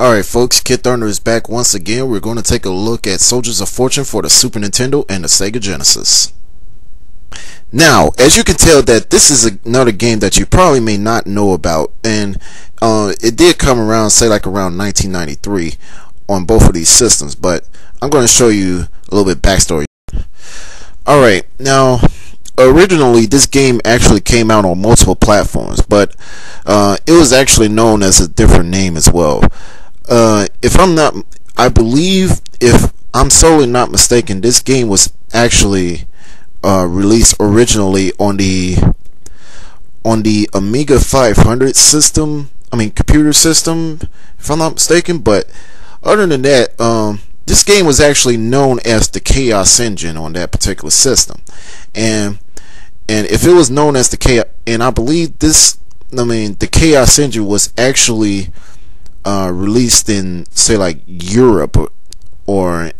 Alright folks, Kid Thunder is back once again. We're going to take a look at Soldiers of Fortune for the Super Nintendo and the Sega Genesis. Now, as you can tell, that this is another game that you probably may not know about, and it did come around, say like around 1993 on both of these systems, but I'm going to show you a little bit backstory. Alright, now originally this game actually came out on multiple platforms, but it was actually known as a different name as well. I believe, if I'm solely not mistaken, this game was actually released originally on the Amiga 500 system, computer system, if I'm not mistaken. But other than that, this game was actually known as the Chaos Engine on that particular system, and if it was known as the Chaos, and I believe the Chaos Engine was actually released in, say, like Europe or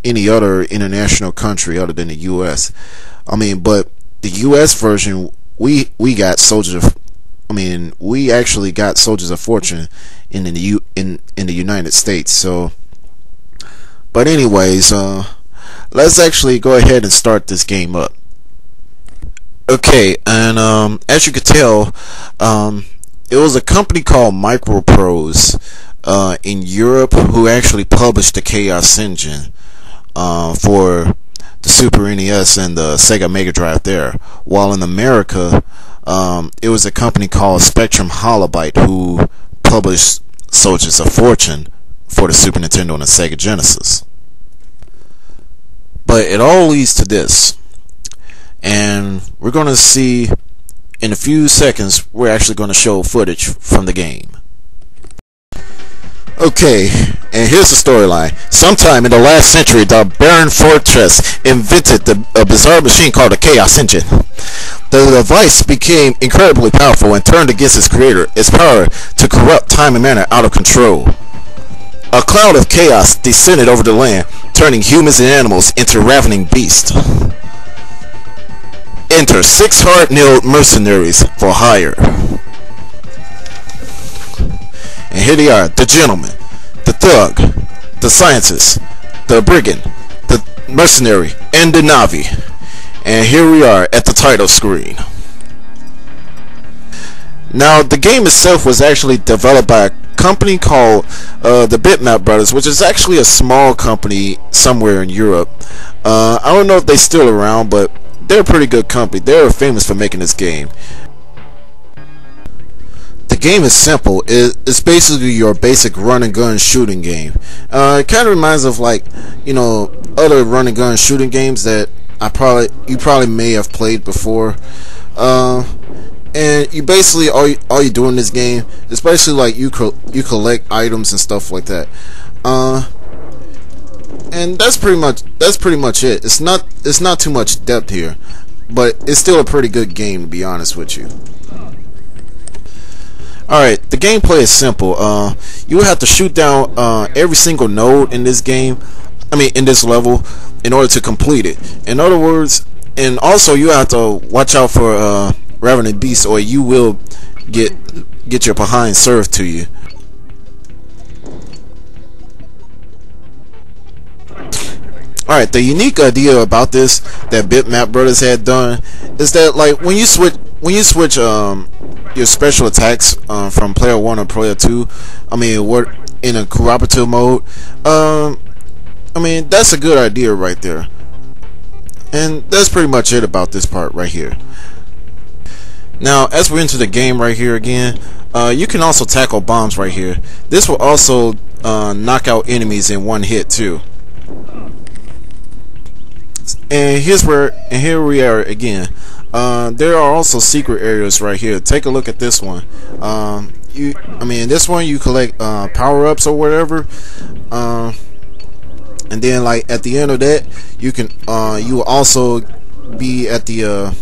any other international country other than the US. But the US version, we got we actually got Soldiers of Fortune in the United States. So, but anyways, let's actually go ahead and start this game up. Okay, and as you could tell, it was a company called Microprose in Europe who actually published the Chaos Engine for the Super NES and the Sega Mega Drive there, while in America it was a company called Spectrum Holobyte who published Soldiers of Fortune for the Super Nintendo and the Sega Genesis. But it all leads to this, and we're going to see in a few seconds. We're actually going to show footage from the game. Okay, and here's the storyline. Sometime in the last century, the Baron Fortress invented a bizarre machine called the Chaos Engine. The device became incredibly powerful and turned against its creator. Its power to corrupt time and matter out of control. A cloud of chaos descended over the land, turning humans and animals into ravening beasts. Enter 6 hard-nailed mercenaries for hire. And here they are: the gentleman, the thug, the scientist, the brigand, the mercenary, and the Navi. And here we are at the title screen. Now, the game itself was actually developed by a company called the Bitmap Brothers, which is actually a small company somewhere in Europe. I don't know if they're still around, but they're a pretty good company. They're famous for making this game. The game is simple. It's basically your basic run and gun shooting game. It kind of reminds of, like, other run and gun shooting games that you probably may have played before. And you basically all you do in this game is basically like you collect items and stuff like that. And that's pretty much it. It's not too much depth here, but it's still a pretty good game, to be honest with you. Alright, the gameplay is simple. You have to shoot down every single node in this game, in this level, in order to complete it. In other words, and also you have to watch out for ravening beasts, or you will get your behind served to you. Alright, the unique idea about this that Bitmap Brothers had done is that, like, when you switch your special attacks from player 1 or player 2, what in a cooperative mode, that's a good idea right there. And that's pretty much it about this part right here. Now, as we're into the game right here again, you can also tackle bombs right here. This will also knock out enemies in one hit too. And here we are again. There are also secret areas right here. Take a look at this one. In this one you collect power-ups or whatever. And then, like, at the end of that, you will also be at the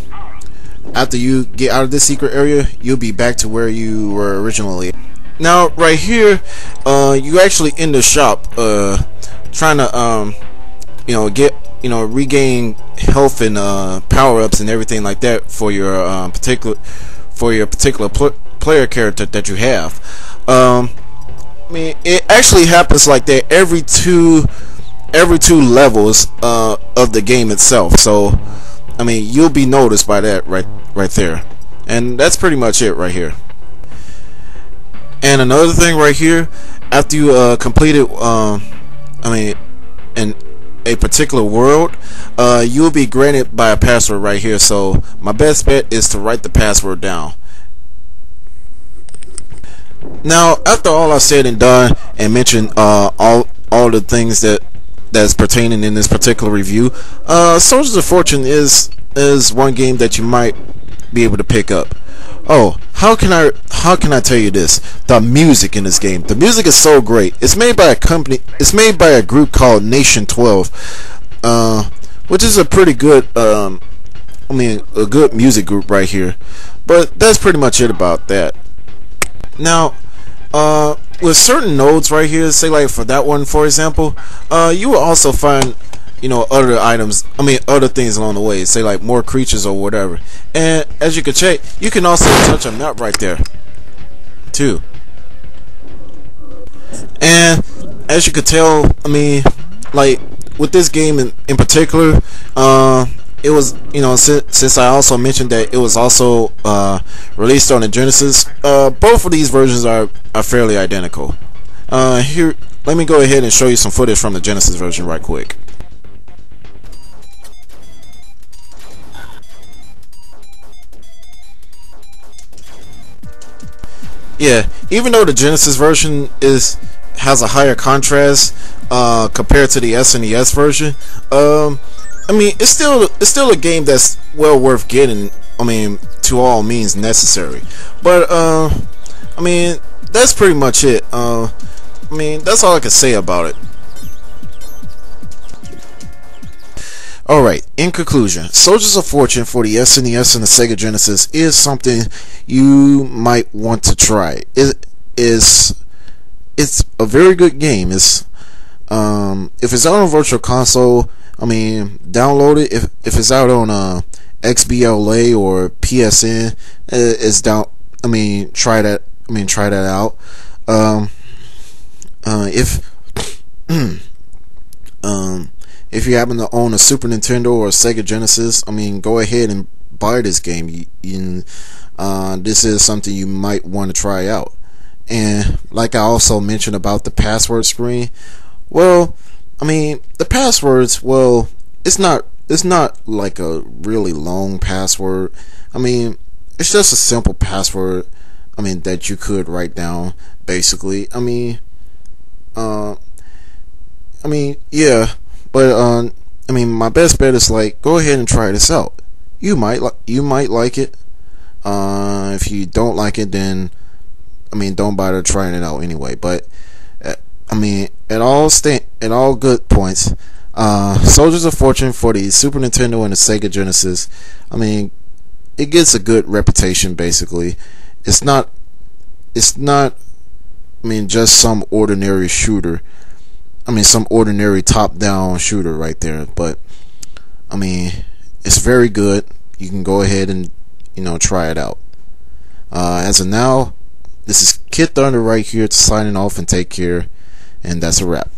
after you get out of this secret area, you'll be back to where you were originally. Now, right here, you actually in the shop, trying to regain health and power-ups and everything like that for your particular player character that you have. I mean, it actually happens like that every two levels of the game itself. So, I mean, you'll be noticed by that right there, and that's pretty much it right here. And another thing right here, after you completed, I mean, in a particular world, you'll be granted by a password right here. So my best bet is to write the password down. Now, after all I've said and done and mentioned all the things that's pertaining in this particular review, Soldiers of Fortune is one game that you might be able to pick up. Oh, how can I tell you this? The music in this game. The music is so great. It's made by a company. It's made by a group called Nation XII, which is a pretty good. I mean, a good music group right here. But that's pretty much it about that. Now, with certain nodes right here, say like for that one, for example, you will also find, you know, other items, I mean other things along the way, say like more creatures or whatever. And as you can check, you can also touch a map right there too. And as you could tell, I mean, like with this game in particular, it was, you know, since I also mentioned that it was also released on the Genesis, both of these versions are fairly identical. Here, let me go ahead and show you some footage from the Genesis version right quick. Yeah, even though the Genesis version has a higher contrast compared to the SNES version, I mean, it's still a game that's well worth getting. I mean, to all means necessary. But I mean, that's pretty much it. I mean, that's all I can say about it. Alright, in conclusion, Soldiers of Fortune for the SNES and the Sega Genesis is something you might want to try. It's a very good game. It's if it's out on Virtual Console, I mean, download it. If it's out on XBLA or PSN, it's down. I mean, try that. I mean, try that out. If you happen to own a Super Nintendo or a Sega Genesis, I mean, go ahead and buy this game. This is something you might want to try out. And like I also mentioned about the password screen, well, I mean, the passwords, well, it's not like a really long password. I mean, it's just a simple password, I mean, that you could write down, basically. I mean, yeah. But I mean, my best bet is like, go ahead and try this out. You might like it. If you don't like it, then I mean, don't bother trying it out anyway. But I mean, at all good points, Soldiers of Fortune for the Super Nintendo and the Sega Genesis, I mean, it gets a good reputation. Basically, it's not. I mean, just some ordinary shooter. I mean, some ordinary top-down shooter right there, but I mean, it's very good. You can go ahead and, you know, try it out. As of now, this is Kid Thunder right here, signing off, and take care, and that's a wrap.